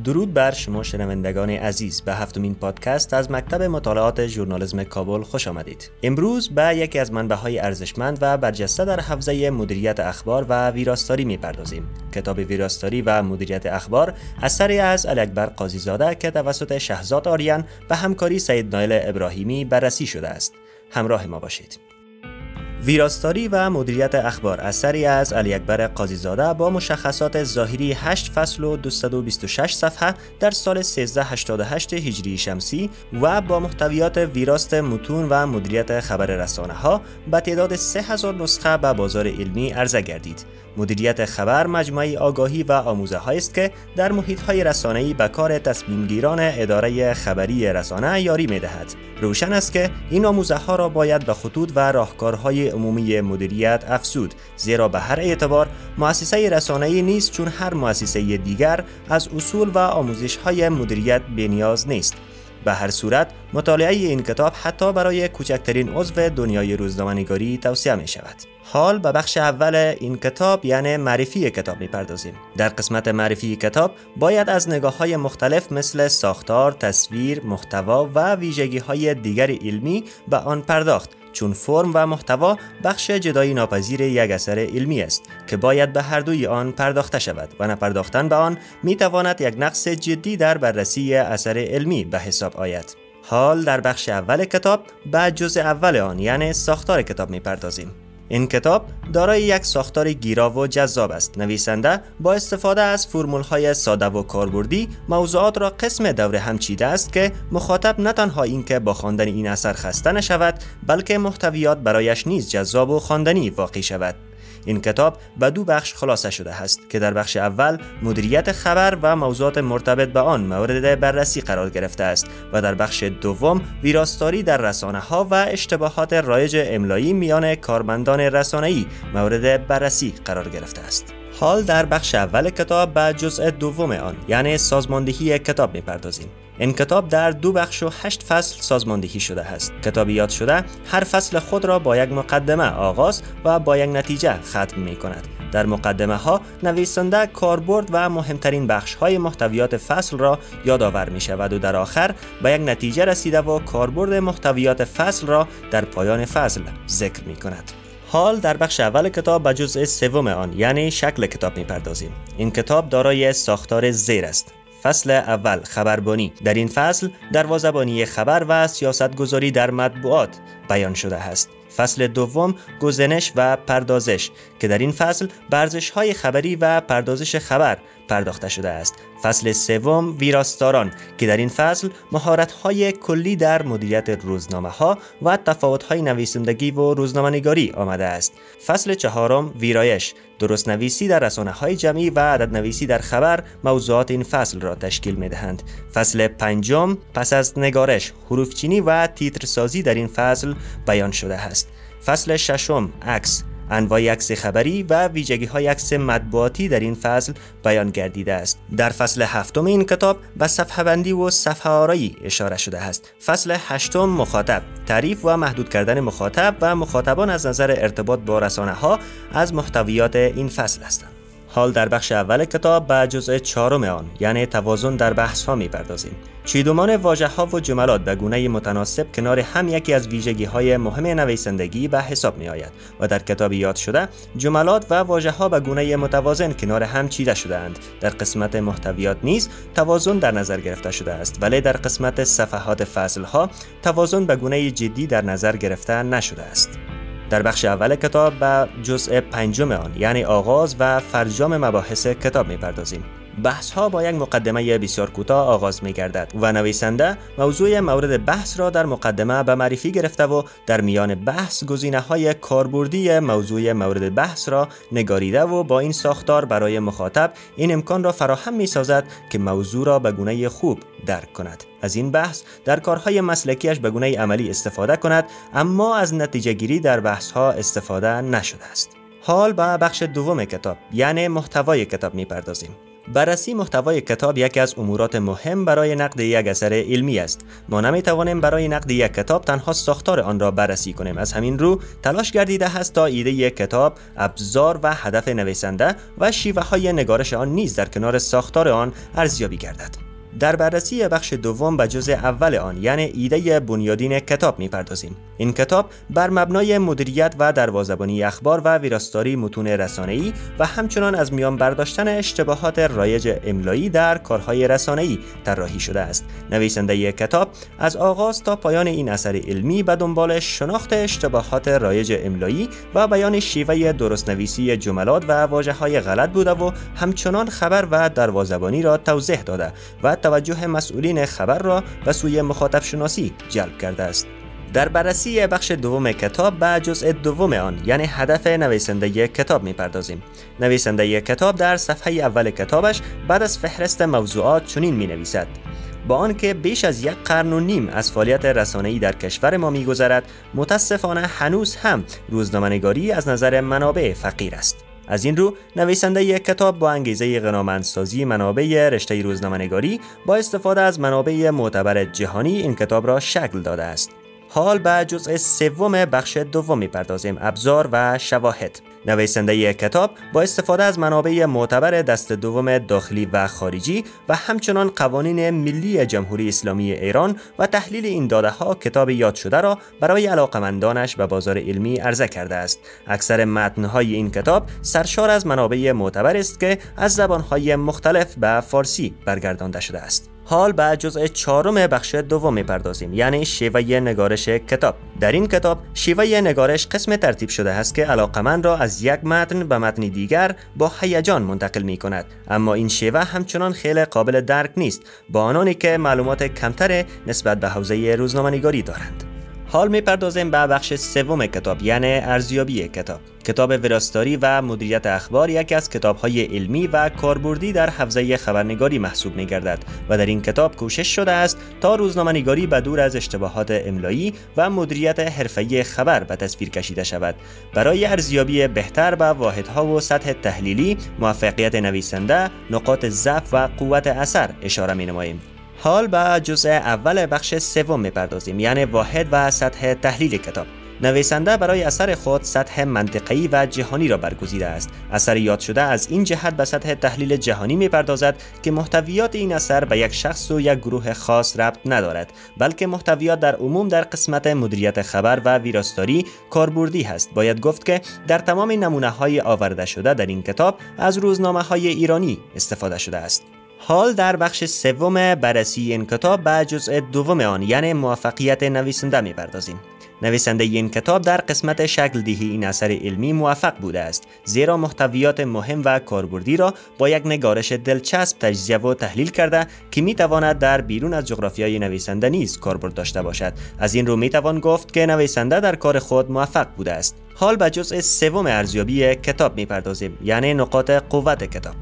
درود بر شما شنوندگان عزیز، به هفتمین پادکست از مکتب مطالعات ژورنالیسم کابل خوش آمدید. امروز به یکی از منبع‌های ارزشمند و برجسته در حوزه مدیریت اخبار و ویراستاری می‌پردازیم. کتاب ویراستاری و مدیریت اخبار اثری از علی اکبر قاضی زاده که توسط شهزاد آریان به همکاری سید نایل ابراهیمی بررسی شده است. همراه ما باشید. ویراستاری و مدیریت اخبار اثری از علی اکبر قاضی زاده با مشخصات ظاهری 8 فصل و 226 صفحه در سال 1388 هجری شمسی و با محتویات ویراست متون و مدیریت خبر رسانه‌ها به تعداد 3000 نسخه به بازار علمی عرضه گردید. مدیریت خبر مجموعه آگاهی و آموزه‌هایی است که در محیط‌های رسانه‌ای به کار تصمیم‌گیران اداره خبری رسانه یاری می‌دهد. روشن است که این آموزه‌ها را باید به خطوط و راهکارهای عمومی مدیریت افزود، زیرا به هر اعتبار مؤسسه رسانه‌ای نیست چون هر مؤسسه دیگر از اصول و آموزش‌های مدیریت بی‌نیاز نیست. به هر صورت مطالعه این کتاب حتی برای کوچکترین عضو دنیای روزنامه‌نگاری توصیه می شود. حال به بخش اول این کتاب یعنی معرفی کتاب می پردازیم. در قسمت معرفی کتاب باید از نگاه‌های مختلف مثل ساختار، تصویر، محتوا و ویژگی‌های دیگر علمی به آن پرداخت، چون فرم و محتوا بخش جدایی ناپذیر یک اثر علمی است که باید به هر دوی آن پرداخته شود و نپرداختن به آن می تواند یک نقص جدی در بررسی اثر علمی به حساب آید. حال در بخش اول کتاب به جزء اول آن یعنی ساختار کتاب می پردازیم. این کتاب دارای یک ساختار گیرا و جذاب است. نویسنده با استفاده از فرمول‌های ساده و کاربردی موضوعات را قسم دوره هم چیده است که مخاطب نه تنها اینکه با خواندن این اثر خسته نشود، بلکه محتویات برایش نیز جذاب و خواندنی واقع شود. این کتاب به دو بخش خلاصه شده است که در بخش اول مدیریت خبر و موضوعات مرتبط به آن مورد بررسی قرار گرفته است و در بخش دوم ویراستاری در رسانه‌ها و اشتباهات رایج املایی میان کارمندان رسانه‌ای مورد بررسی قرار گرفته است. حال در بخش اول کتاب به جزء دوم آن یعنی سازماندهی کتاب می‌پردازیم. این کتاب در 2 بخش و 8 فصل سازماندهی شده است. کتابیات شده هر فصل خود را با یک مقدمه آغاز و با یک نتیجه ختم می کند. در مقدمه ها نویسنده کاربرد و مهمترین بخش های محتویات فصل را یادآور می شود و در آخر به یک نتیجه رسیده و کاربرد محتویات فصل را در پایان فصل ذکر می کند. حال در بخش اول کتاب به جزء سوم آن یعنی شکل کتاب می پردازیم. این کتاب دارای ساختار زیر است. فصل اول خبربانی. در این فصل دروازه‌بانی خبر و سیاستگذاری در مطبوعات بیان شده است. فصل دوم گزینش و پردازش که در این فصل به ارزش‌های خبری و پردازش خبر پرداخته شده است. فصل سوم ویراستاران که در این فصل مهارت‌های کلی در مدیریت روزنامه‌ها و تفاوت‌های نویسندگی و روزنامه‌نگاری آمده است. فصل چهارم ویرایش، درست نویسی در رسانه‌های جمعی و عدد نویسی در خبر موضوعات این فصل را تشکیل می‌دهند. فصل پنجم پس از نگارش، حروفچینی و تیترسازی در این فصل بیان شده است. فصل ششم عکس، انواع عکس خبری و ویژگی‌های عکس مطبوعاتی در این فصل بیان گردیده است. در فصل هفتم این کتاب به صفحه بندی و صفحه آرایی اشاره شده است. فصل هشتم مخاطب، تعریف و محدود کردن مخاطب و مخاطبان از نظر ارتباط با رسانه‌ها از محتویات این فصل هستند. حال در بخش اول کتاب به جزء چهارم آن یعنی توازن در بحث ها می‌پردازیم. چیدمان واژه‌ها و جملات به گونه متناسب کنار هم یکی از ویژگی‌های مهم نویسندگی به حساب می‌آید و در کتاب یاد شده جملات و واژه‌ها به گونه متوازن کنار هم چیده شده‌اند. در قسمت محتویات نیز توازن در نظر گرفته شده است، ولی در قسمت صفحات فصل‌ها توازن به گونه جدی در نظر گرفته نشده است. در بخش اول کتاب به جزء پنجم آن یعنی آغاز و فرجام مباحث کتاب می‌پردازیم. بحث ها با یک مقدمه بسیار کوتاه آغاز می گردد و نویسنده موضوع مورد بحث را در مقدمه به معرفی گرفته و در میان بحث گزینه‌های کاربردی موضوع مورد بحث را نگاریده و با این ساختار برای مخاطب این امکان را فراهم می سازد که موضوع را به گونه خوب درک کند. از این بحث در کارهای مسلکیش به گونه عملی استفاده کند، اما از نتیجه گیری در بحث ها استفاده نشده است. حال به بخش دوم کتاب یعنی محتوای کتاب می پردازیم. بررسی محتوای کتاب یکی از امورات مهم برای نقد یک اثر علمی است. ما نمی‌توانیم برای نقد یک کتاب تنها ساختار آن را بررسی کنیم. از همین رو تلاش گردیده است تا ایده یک کتاب، ابزار و هدف نویسنده و شیوه‌های نگارش آن نیز در کنار ساختار آن ارزیابی گردد. در بررسی بخش دوم به جزء اول آن یعنی ایده بنیادین کتاب می‌پردازیم. این کتاب بر مبنای مدیریت و دروازه‌بانی اخبار و ویراستاری متون رسانه‌ای و همچنان از میان برداشتن اشتباهات رایج املایی در کارهای رسانه‌ای طراحی شده است. نویسنده کتاب از آغاز تا پایان این اثر علمی به دنبال شناخت اشتباهات رایج املایی و بیان شیوه درست‌نویسی جملات و واژه‌های غلط بوده و همچنان خبر و دروازه‌بانی را توضیح داده و توجه مسئولین خبر را به سوی مخاطب شناسی جلب کرده است. در بررسی بخش دوم کتاب به جزء دوم آن یعنی هدف نویسنده کتاب می‌پردازیم. نویسنده کتاب در صفحه اول کتابش بعد از فهرست موضوعات چنین می‌نویسد: با آنکه بیش از 1.5 قرن از فعالیت رسانه‌ای در کشور ما می‌گذرد، متأسفانه هنوز هم روزنامه‌نگاری از نظر منابع فقیر است. از این رو نویسنده یک کتاب با انگیزه غنامندسازی منابع رشته روزنامه‌نگاری با استفاده از منابع معتبر جهانی این کتاب را شکل داده است. حال به جزء سوم بخش دوم می‌پردازیم: ابزار و شواهد. نویسنده کتاب با استفاده از منابع معتبر دست دوم داخلی و خارجی و همچنان قوانین ملی جمهوری اسلامی ایران و تحلیل این داده‌ها کتاب یاد شده را برای علاقمندانش به بازار علمی عرضه کرده است. اکثر متن‌های این کتاب سرشار از منابع معتبر است که از زبان‌های مختلف به فارسی برگردانده شده است. حال به جزء چهارم بخش دوم می‌پردازیم یعنی شیوه نگارش کتاب. در این کتاب شیوه نگارش قسم ترتیب شده است که علاقمند را از یک متن به متن دیگر با هیجان منتقل می‌کند، اما این شیوه همچنان خیلی قابل درک نیست با آنانی که معلومات کمتر نسبت به حوزه روزنامه‌نگاری دارند. حال می‌پردازیم به بخش سوم کتاب یعنی ارزیابی کتاب. کتاب ویراستاری و مدیریت اخبار یکی از کتاب‌های علمی و کاربردی در حوزه خبرنگاری محسوب می‌گردد و در این کتاب کوشش شده است تا روزنامه‌نگاری به دور از اشتباهات املایی و مدیریت حرفه‌ای خبر به تصویر کشیده شود. برای ارزیابی بهتر به واحدها و سطح تحلیلی، موفقیت نویسنده، نقاط ضعف و قوت اثر اشاره می‌نماییم. حال به جزء اول بخش سوم می‌پردازیم یعنی واحد و سطح تحلیل کتاب. نویسنده برای اثر خود سطح منطقی و جهانی را برگزیده است. اثر یاد شده از این جهت به سطح تحلیل جهانی می‌پردازد که محتویات این اثر به یک شخص و یک گروه خاص ربط ندارد، بلکه محتویات در عموم در قسمت مدیریت خبر و ویراستاری کاربردی است. باید گفت که در تمام نمونه‌های آورده شده در این کتاب از روزنامه‌های ایرانی استفاده شده است. حال در بخش سوم بررسی این کتاب به جزء دوم آن یعنی موفقیت نویسنده می‌پردازیم. نویسنده این کتاب در قسمت شکل دهی این اثر علمی موفق بوده است، زیرا محتویات مهم و کاربردی را با یک نگارش دلچسب تجزیه و تحلیل کرده که میتواند در بیرون از جغرافیای نویسنده نیز کاربرد داشته باشد. از این رو میتوان گفت که نویسنده در کار خود موفق بوده است. حال به جزء سوم ارزیابی کتاب میپردازیم یعنی نقاط قوت کتاب.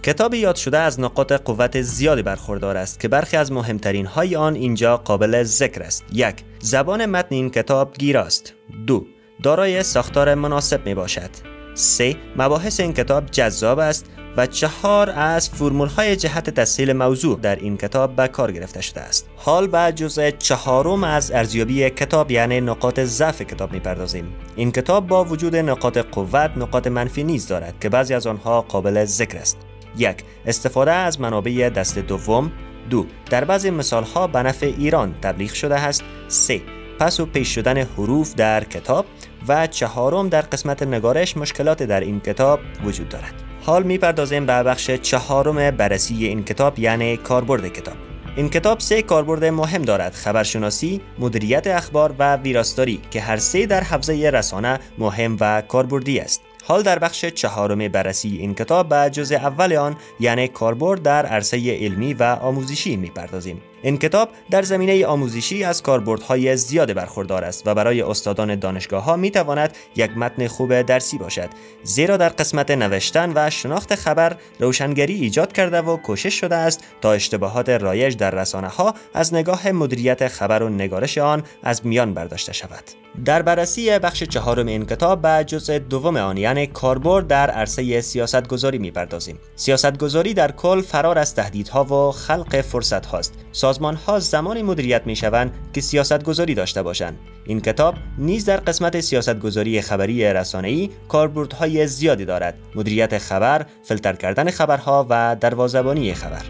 کتاب یاد شده از نقاط قوت زیادی برخوردار است که برخی از مهمترین های آن اینجا قابل ذکر است. 1. زبان متن این کتاب گیراست. 2. دارای ساختار مناسب می باشد. 3. مباحث این کتاب جذاب است و 4. از فرمول های جهت تسهیل موضوع در این کتاب به کار گرفته شده است. حال به جزء چهارم از ارزیابی کتاب یعنی نقاط ضعف کتاب می‌پردازیم. این کتاب با وجود نقاط قوت نقاط منفی نیز دارد که بعضی از آنها قابل ذکر است. 1. استفاده از منابع دست دوم. 2. در بعضی مثالها به نفع ایران تبلیغ شده است. 3. پس و پیش شدن حروف در کتاب و 4. در قسمت نگارش مشکلات در این کتاب وجود دارد. حال میپردازیم به بخش 4 بررسی این کتاب یعنی کاربرد کتاب. این کتاب 3 کاربرد مهم دارد: خبرشناسی، مدیریت اخبار و ویراستاری که هر 3 در حوزه رسانه مهم و کاربردی است. حال در بخش 4 بررسی این کتاب به جزء اول آن یعنی کاربرد در عرصه علمی و آموزشی میپردازیم. این کتاب در زمینه آموزشی از کاربردهای زیاد برخوردار است و برای استادان دانشگاه‌ها می‌تواند یک متن خوب درسی باشد، زیرا در قسمت نوشتن و شناخت خبر روشنگری ایجاد کرده و کوشش شده است تا اشتباهات رایج در رسانه‌ها از نگاه مدیریت خبر و نگارش آن از میان برداشته شود. در بررسی بخش 4 این کتاب به جزء دوم آن یعنی کاربرد در عرصه سیاستگذاری می‌پردازیم. سیاستگذاری در کل فرار از تهدیدها و خلق فرصت هاست. سازمان‌ها زمانی مدیریت می‌شوند که سیاستگذاری داشته باشند. این کتاب نیز در قسمت سیاستگذاری خبری رسانه‌ای کاربردهای زیادی دارد: مدیریت خبر، فیلتر کردن خبرها و دروازه‌بانی خبر.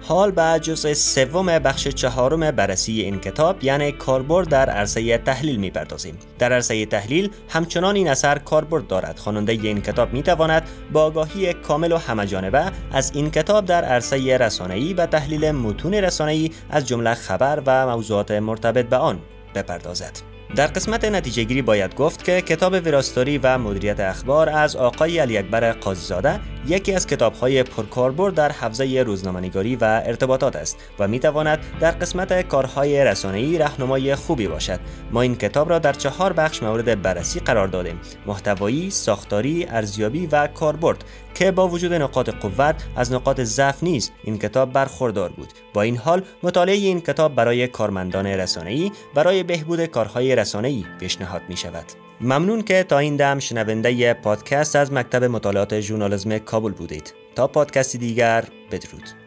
حال به جزء سوم بخش 4 بررسی این کتاب یعنی کاربرد در عرصه تحلیل می‌پردازیم. در عرصه تحلیل همچنان این اثر کاربرد دارد. خواننده این کتاب می‌تواند با آگاهی کامل و همه‌جانبه از این کتاب در عرصه رسانه‌ای و تحلیل متون رسانه‌ای از جمله خبر و موضوعات مرتبط به آن بپردازد. در قسمت نتیجه گیری باید گفت که کتاب ویراستاری و مدیریت اخبار از آقای علی اکبر قاضی‌زاده یکی از کتاب‌های پرکاربرد در حوزه روزنامه‌نگاری و ارتباطات است و می‌تواند در قسمت کارهای رسانه‌ای راهنمای خوبی باشد. ما این کتاب را در 4 بخش مورد بررسی قرار دادیم: محتوایی، ساختاری، ارزیابی و کاربرد، که با وجود نقاط قوت از نقاط ضعف نیز این کتاب برخوردار بود. با این حال مطالعه این کتاب برای کارمندان رسانه‌ای برای بهبود کارهای رسانه‌ای پیشنهاد می‌شود. ممنون که تا این دم شنونده پادکست از مکتب مطالعات ژورنالیسم کابل بودید. تا پادکستی دیگر، بدرود.